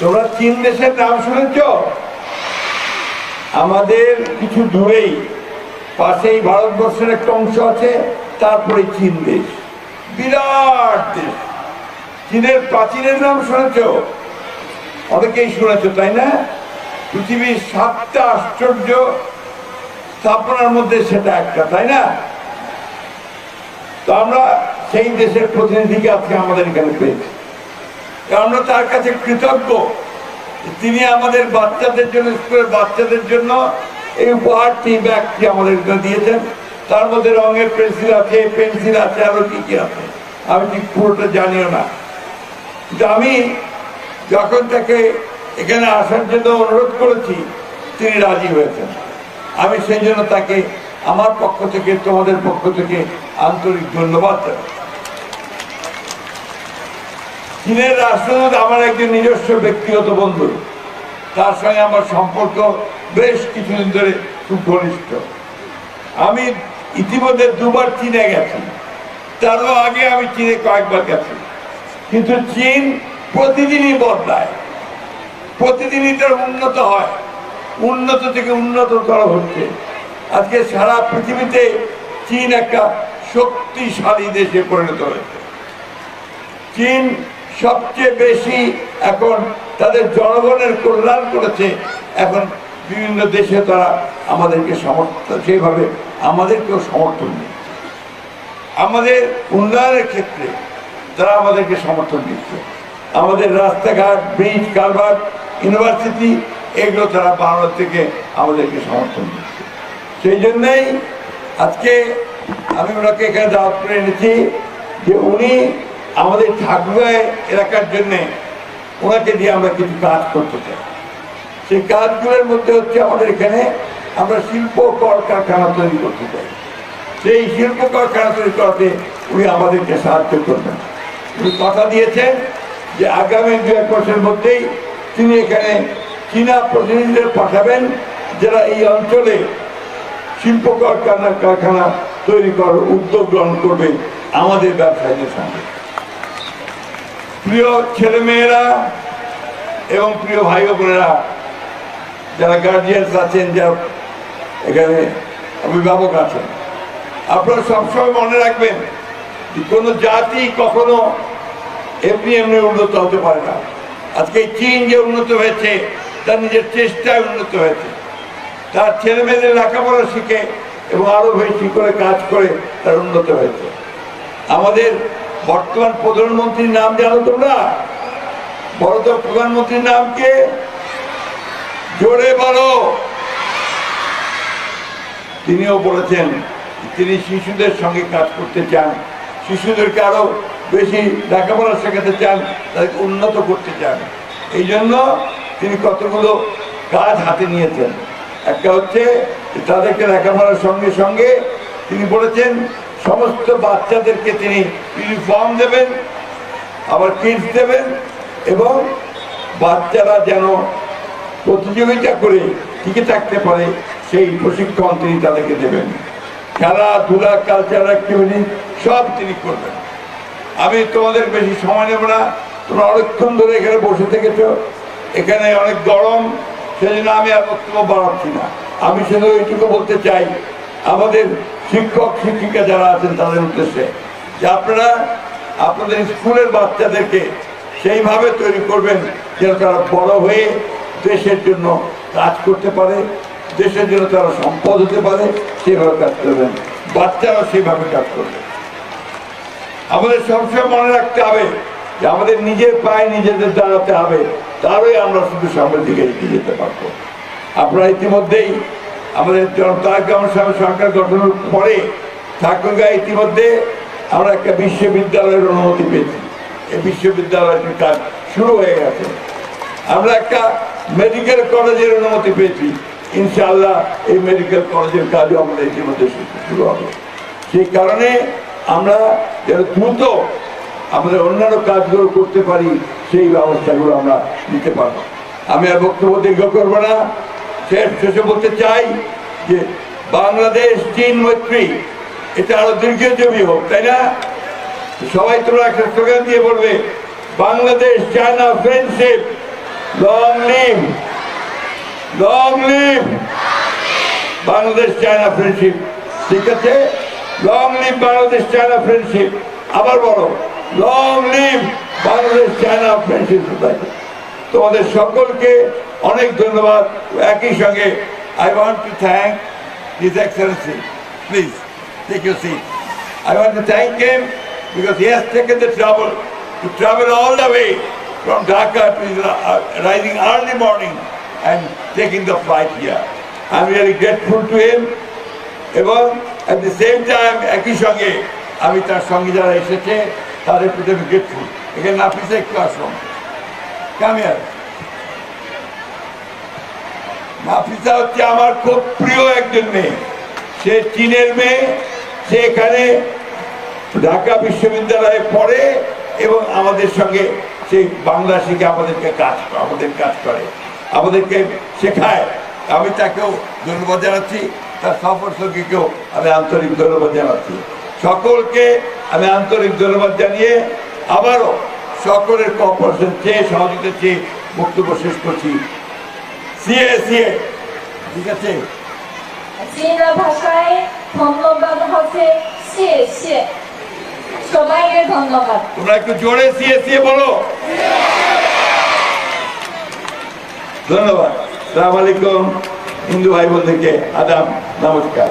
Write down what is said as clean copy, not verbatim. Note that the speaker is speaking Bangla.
তোমরা চীন দেশের নাম শুনেছ? আমাদের কিছু দূরেই পাশেই ভারতবর্ষের একটা অংশ আছে, তারপরে চীন দেশ, বিরাট দেশ। চীনের প্রাচীনের নাম শুনেছ? অনেকেই শুনেছ, তাই না? পৃথিবীর 7টা আশ্চর্য স্থাপনার মধ্যে সেটা একটা, তাই না? তো আমরা সেই দেশের প্রতিনিধিকে আজকে আমাদের এখানে পেয়েছি। আমরা তার কাছে কৃতজ্ঞ, তিনি আমাদের বাচ্চাদের জন্য, স্কুলের বাচ্চাদের জন্য এই উপহারটি, ব্যাগটি আমাদের দিয়েছেন। তার মধ্যে রঙের পেন্সিল আছে, পেন্সিল আছে, আরো কি কি আছে আমি ঠিক পুরোটা জানিও না। কিন্তু আমি যখন তাকে এখানে আসার জন্য অনুরোধ করেছি, তিনি রাজি হয়েছেন। আমি সেই জন্য তাকে আমার পক্ষ থেকে, তোমাদের পক্ষ থেকে আন্তরিক ধন্যবাদ জানাই। চীনের রাষ্ট্রদূত আমার একজন নিজস্ব ব্যক্তিগত বন্ধু, তার সঙ্গে আমার সম্পর্ক বেশ কিছুদিন ধরে খুব ঘনিষ্ঠ। আমি ইতিমধ্যে 2বার চীনে গেছি, তারও আগে আমি চীনে কয়েকবার গেছি। কিন্তু চীন প্রতিদিনই বদলায়, প্রতিদিনই তার উন্নত হয়, উন্নত থেকে উন্নততর হচ্ছে। আজকে সারা পৃথিবীতে চীন একটা শক্তিশালী দেশে পরিণত হয়েছে। চীন সবচেয়ে বেশি এখন তাদের জনগণের কল্যাণ করেছে। এখন বিভিন্ন দেশে তারা আমাদেরকে সমর্থন, সেইভাবে আমাদেরকেও সমর্থন দিচ্ছে। আমাদের উন্নয়নের ক্ষেত্রে তারা আমাদেরকে সমর্থন দিচ্ছে। আমাদের রাস্তাঘাট, ব্রিজ, কালভার্ট, ইউনিভার্সিটি, এগুলো তারা বাংলা থেকে আমাদেরকে সমর্থন দিচ্ছে। সেই জন্যই আজকে আমি ওনাকে এখানে দাওয়াত করে এনেছি যে উনি আমাদের ঠাকুরগাঁ এলাকার জন্যে ওনাকে দিয়ে আমরা কিছু কাজ করতে চাই। সেই কাজগুলোর মধ্যে হচ্ছে আমাদের এখানে আমরা শিল্প কলকারখানা তৈরি করতে চাই। সেই শিল্প কলকারখানা তৈরি করাতে উনি আমাদেরকে সাহায্য করবেন। উনি কথা দিয়েছেন যে আগামী 2-1 মাসের মধ্যেই তিনি এখানে চীনা প্রতিনিধিদের পাঠাবেন, যারা এই অঞ্চলে শিল্প কারখানা তৈরি করার উদ্যোগ গ্রহণ করবে আমাদের ব্যবসায়ীদের সঙ্গে। প্রিয় ছেলেমেয়েরা এবং প্রিয় ভাই বোনেরা, যারা গার্জিয়ানস আছেন, যারা এখানে অভিভাবক আছেন, আপনারা সবসময় মনে রাখবেন যে কোনো জাতি কখনো এমনি এমনি উন্নত হতে পারে না। আজকে চীন যে উন্নত হয়েছে, তার নিজের চেষ্টায় উন্নত হয়েছে। তার ছেলে মেয়েদের লেখাপড়া শিখে এবং আরো বেশি করে কাজ করে তার উন্নত হয়েছে। আমাদের বর্তমান প্রধানমন্ত্রীর নাম জানো তোমরা? বড় তো প্রধানমন্ত্রীর নাম কে? জোরে বলো। তিনিও বলেছেন তিনি শিশুদের সঙ্গে কাজ করতে চান, শিশুদেরকে আরো বেশি লেখাপড়া শেখাতে চান, তাদেরকে উন্নত করতে চান। এই জন্য তিনি কতগুলো কাজ হাতে নিয়েছেন। একটা হচ্ছে তাদেরকে লেখাপড়ার সঙ্গে সঙ্গে তিনি বলেছেন সমস্ত বাচ্চাদেরকে তিনি ইউনিফর্ম দেবেন, আবার কিটস দেবেন, এবং বাচ্চারা যেন প্রতিযোগিতা করে টিকে থাকতে পারে সেই প্রশিক্ষণ তিনি তাদেরকে দেবেন। খেলাধুলা, কালচারাল অ্যাক্টিভিটি সব তিনি করবেন। আমি তোমাদের বেশি সময় নেব না, তোমরা অনেকক্ষণ ধরে এখানে বসে থেকেছ, এখানে অনেক গরম, সেজন্য আমি আর বক্তব্য বাড়াচ্ছি না। আমি শুধু এইটুকু বলতে চাই আমাদের শিক্ষক শিক্ষিকা যারা আছেন তাদের উদ্দেশ্যে যে আপনারা আপনাদের স্কুলের বাচ্চাদেরকে সেইভাবে তৈরি করবেন যেন তারা বড় হয়ে দেশের জন্য কাজ করতে পারে, দেশের জন্য তারা সম্পদ হতে পারে, সেভাবে কাজ করবেন। বাচ্চারা সেভাবে কাজ করবে। আমাদের সবসময় মনে রাখতে হবে যে আমাদের নিজের পায়ে নিজেদের দাঁড়াতে হবে, তারই আমরা শুধু সামনের দিকে এগিয়ে যেতে পারবো। আপনারা ইতিমধ্যেই আমাদের তারেক রহমান সাহেবের সরকার গঠনের পরে ঠাকুরগাঁ ইতিমধ্যে আমরা একটা বিশ্ববিদ্যালয়ের অনুমতি পেয়েছি। এই বিশ্ববিদ্যালয়টির কাজ শুরু হয়ে গেছে। আমরা একটা মেডিকেল কলেজের অনুমতি পেয়েছি। ইনশাআল্লাহ এই মেডিকেল কলেজের কাজও আমাদের ইতিমধ্যে শুরু হবে। সেই কারণে আমরা যেন দ্রুত আমাদের অন্যান্য কাজগুলো করতে পারি, সেই ব্যবস্থাগুলো আমরা নিতে পারবো। আমি আর বক্তব্য দীর্ঘ করবো না, শেষে বলতে চাই যে বাংলাদেশ চীন মৈত্রী এটা আরো দীর্ঘজীবী হোক, তাই না? সবাই তোমরা একটা স্লোগান দিয়ে বলবে Bangladesh China friendship long live, long live Bangladesh China friendship. ঠিক আছে, long live Bangladesh China friendship. আবার বলো, long live Bangladesh China friendship society. তোমাদের সকলকে অনেক ধন্যবাদ। একই সঙ্গে I want to thank His Excellency. Please take your seat. I want to thank him because he has taken the trouble to travel all the way from Dhaka to rising early morning and taking the flight here. I'm really grateful to him. এবং at the same time একই সঙ্গে আমি তার সঙ্গে যারা এসেছে তাদের প্রতি আমি গ্রেটফুল। এখানে নাফিসা একটু আসুন, কাম হিয়ার। নাফিসা হচ্ছে আমার খুব প্রিয় একজন মেয়ে। সে চীনের মেয়ে, সে এখানে ঢাকা বিশ্ববিদ্যালয়ে পড়ে এবং আমাদের সঙ্গে সেই বাংলা শিখে আমাদের কাজ করে, আমাদেরকে শেখায়। আমি তাকেও ধন্যবাদ জানাচ্ছি, তার সফর সঙ্গীকেও আমি আন্তরিক ধন্যবাদ জানাচ্ছি। সকলকে আমি আন্তরিক ধন্যবাদ জানিয়ে আবারও সকলের কোঅপারেশন চেয়ে, সহযোগিতা চেয়ে বক্তব্য শেষ করছি। সিএ ঠিক আছে। চীনা ভাষায় ধন্যবাদ হচ্ছে সিএ। সবাইকে ধন্যবাদ। তোমরা একটু জোরে সিএ বলো। ধন্যবাদ। আসসালামু আলাইকুম। হিন্দু ভাই বোনদেরকে আদাব, নমস্কার।